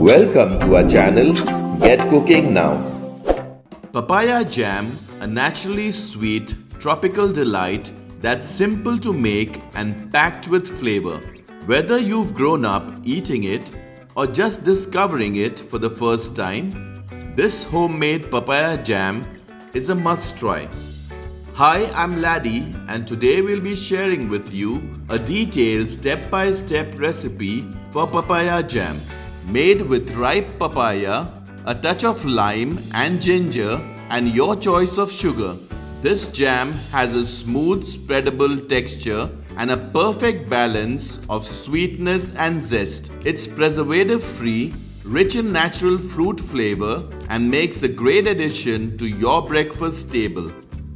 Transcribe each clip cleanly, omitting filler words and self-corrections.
Welcome to our channel, Get Cooking Now. Papaya jam, a naturally sweet, tropical delight that's simple to make and packed with flavor. Whether you've grown up eating it or just discovering it for the first time, this homemade papaya jam is a must try. Hi, I'm Laddie and today we'll be sharing with you a detailed step-by-step recipe for papaya jam. Made with ripe papaya, a touch of lime and ginger and your choice of sugar. This jam has a smooth spreadable texture and a perfect balance of sweetness and zest. It's preservative-free, rich in natural fruit flavor and makes a great addition to your breakfast table.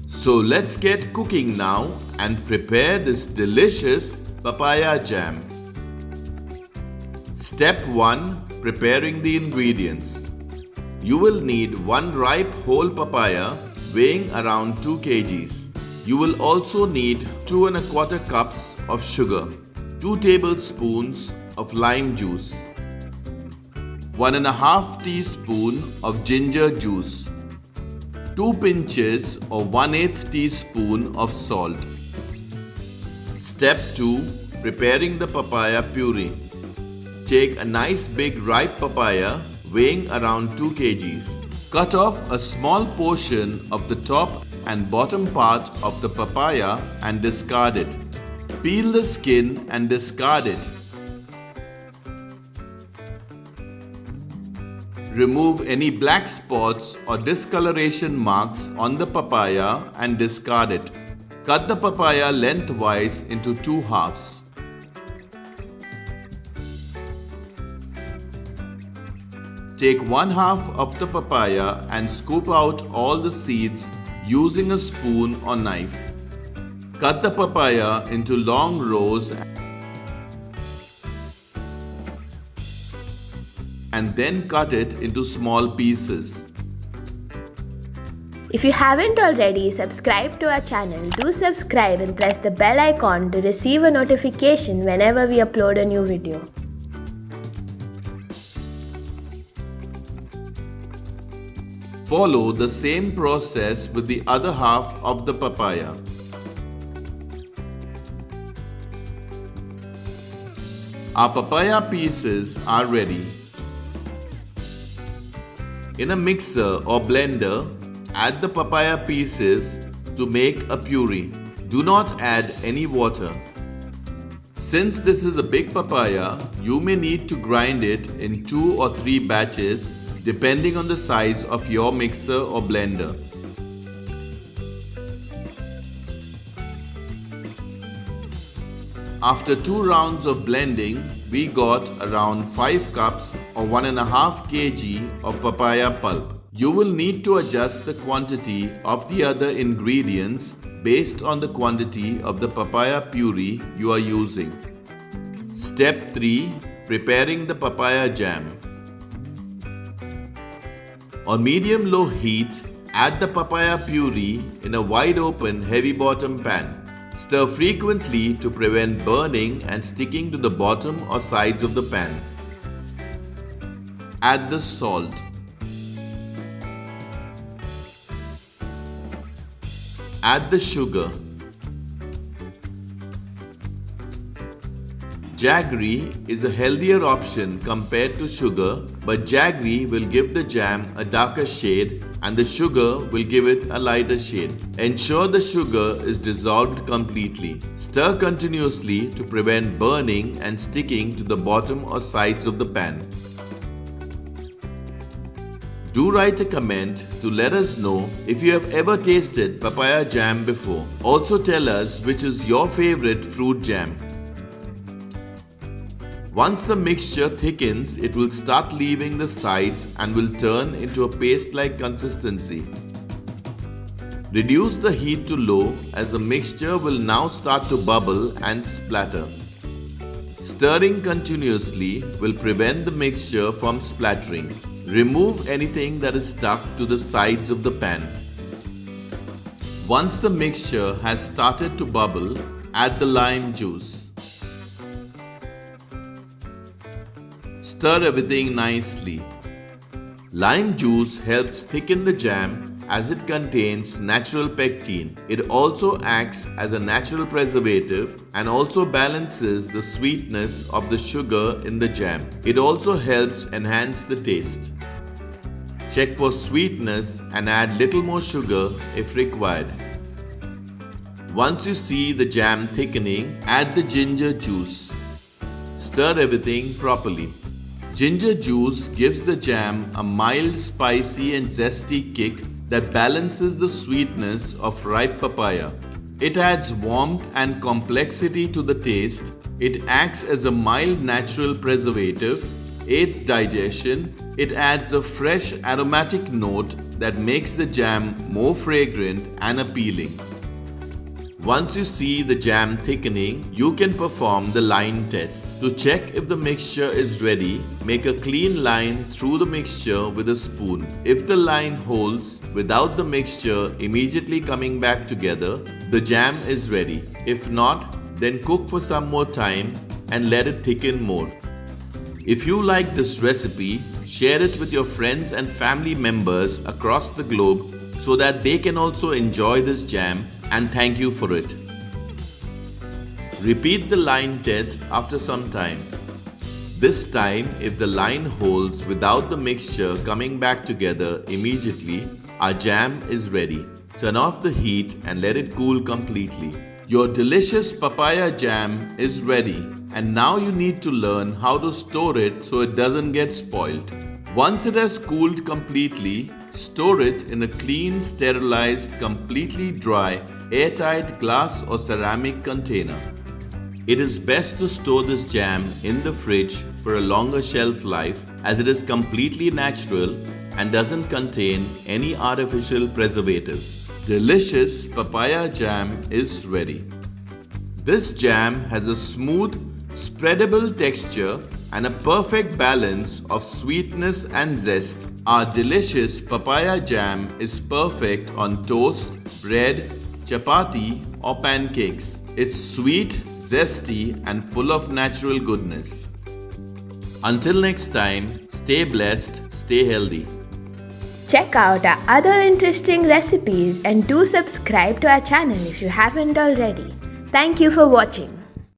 So let's get cooking now and prepare this delicious papaya jam. Step 1. Preparing the ingredients. You will need 1 ripe whole papaya weighing around 2 kgs. You will also need 2 1/4 cups of sugar, 2 tablespoons of lime juice, 1 1/2 teaspoon of ginger juice, 2 pinches or 1/8 teaspoon of salt. Step 2. Preparing the papaya puree. Take a nice big ripe papaya weighing around 2 kgs. Cut off a small portion of the top and bottom part of the papaya and discard it. Peel the skin and discard it. Remove any black spots or discoloration marks on the papaya and discard it. Cut the papaya lengthwise into 2 halves. Take 1/2 of the papaya and scoop out all the seeds using a spoon or knife. Cut the papaya into long rows and then cut it into small pieces. If you haven't already subscribed to our channel, do subscribe and press the bell icon to receive a notification whenever we upload a new video. Follow the same process with the other half of the papaya. Our papaya pieces are ready. In a mixer or blender, add the papaya pieces to make a puree. Do not add any water. Since this is a big papaya, you may need to grind it in 2 or 3 batches depending on the size of your mixer or blender. After 2 rounds of blending, we got around 5 cups or 1 1/2 kg of papaya pulp. You will need to adjust the quantity of the other ingredients based on the quantity of the papaya puree you are using. Step 3. Preparing the papaya jam. On medium-low heat, add the papaya puree in a wide-open, heavy-bottom pan. Stir frequently to prevent burning and sticking to the bottom or sides of the pan. Add the salt. Add the sugar. Jaggery is a healthier option compared to sugar, but jaggery will give the jam a darker shade and the sugar will give it a lighter shade. Ensure the sugar is dissolved completely. Stir continuously to prevent burning and sticking to the bottom or sides of the pan. Do write a comment to let us know if you have ever tasted papaya jam before. Also tell us which is your favorite fruit jam. Once the mixture thickens, it will start leaving the sides and will turn into a paste-like consistency. Reduce the heat to low as the mixture will now start to bubble and splatter. Stirring continuously will prevent the mixture from splattering. Remove anything that is stuck to the sides of the pan. Once the mixture has started to bubble, add the lime juice. Stir everything nicely. Lime juice helps thicken the jam as it contains natural pectin. It also acts as a natural preservative and also balances the sweetness of the sugar in the jam. It also helps enhance the taste. Check for sweetness and add little more sugar if required. Once you see the jam thickening, add the ginger juice. Stir everything properly. Ginger juice gives the jam a mild, spicy and zesty kick that balances the sweetness of ripe papaya. It adds warmth and complexity to the taste. It acts as a mild natural preservative, aids digestion. It adds a fresh aromatic note that makes the jam more fragrant and appealing. Once you see the jam thickening, you can perform the line test. To check if the mixture is ready, make a clean line through the mixture with a spoon. If the line holds without the mixture immediately coming back together, the jam is ready. If not, then cook for some more time and let it thicken more. If you like this recipe, share it with your friends and family members across the globe so that they can also enjoy this jam and thank you for it. Repeat the line test after some time. This time, if the line holds without the mixture coming back together immediately, our jam is ready. Turn off the heat and let it cool completely. Your delicious papaya jam is ready, and now you need to learn how to store it so it doesn't get spoiled. Once it has cooled completely, store it in a clean, sterilized, completely dry, airtight glass or ceramic container. It is best to store this jam in the fridge for a longer shelf life as it is completely natural and doesn't contain any artificial preservatives. Delicious papaya jam is ready. This jam has a smooth, spreadable texture and a perfect balance of sweetness and zest. Our delicious papaya jam is perfect on toast, bread, chapati or pancakes. It's sweet, zesty and full of natural goodness. Until next time, stay blessed, stay healthy. Check out our other interesting recipes and do subscribe to our channel if you haven't already. Thank you for watching.